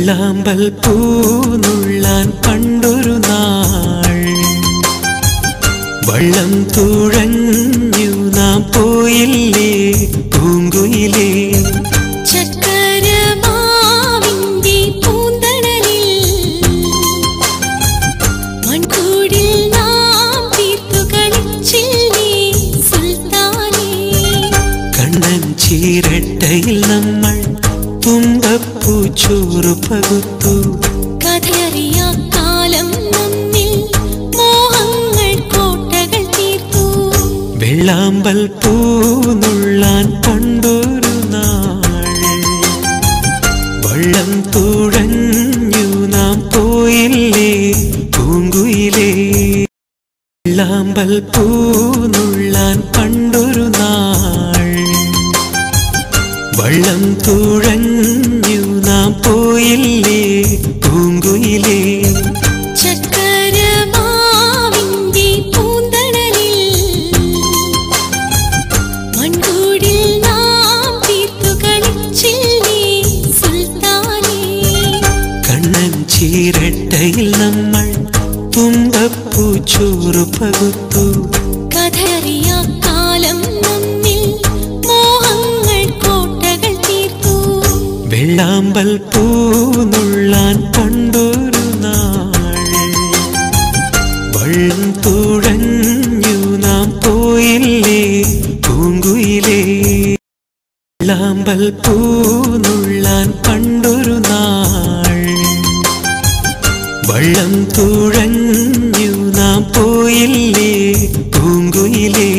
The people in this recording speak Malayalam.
വെള്ളാമ്പൽ പൂനുള്ളാൻ പണ്ടൊരു നാൾ വള്ളം തുഴഞ്ഞു നാം പോയില്ലേ പൂങ്കുയിലേ ചക്കരമാവിന്റെ പൂന്തണലിൽ മൺകൂടിൽ നാം തീർത്തു കളിച്ചില്ലേ സുൽത്താനേ കണ്ണൻ ചീരട്ടയിൽ നമ്മൾ തുമ്പപ്പൂച്ചോറ് പകുത്തു കഥയറിയാ കാലം നമ്മിൽ മോഹങ്ങൾ കോട്ടകൾ തീർത്തു വെള്ളാമ്പൽ പൂനുള്ളാൻ പണ്ടൊരു നാൾ വള്ളം തുഴഞ്ഞു നാം പോയില്ലേ പൂങ്കുയിലേ വെള്ളാമ്പൽ പൂനുള്ളാൻ പണ്ടൊരു നാൾ വള്ളം തുഴഞ്ഞു നാം പോയില്ലേ പൂങ്കുയിലേ ചക്കരമാവിന്റെ പൂന്തണലിൽ മൺകൂടിൽ നാം തീർത്തു കളിച്ചില്ലേ സുൽത്താനേ കണ്ണൻ ചീരട്ടയിൽ നമ്മൾ തുമ്പപ്പൂച്ചോറ് പകുത്തു കഥയറിയാ കാലം നമ്മിൽ മോഹങ്ങൾ കോട്ടകൾ തീർത്തു വെള്ളാമ്പൽ പൂനുള്ളാൻ പണ്ടൊരു നാൾ വള്ളം തുഴഞ്ഞു നാം പോയില്ലേ പൂങ്കുയിലേ വെള്ളാമ്പൽ പൂനുള്ളാൻ പണ്ടൊരു നാൾ വള്ളം തുഴഞ്ഞു നാം പോയില്ലേ പൂങ്കുയിലേ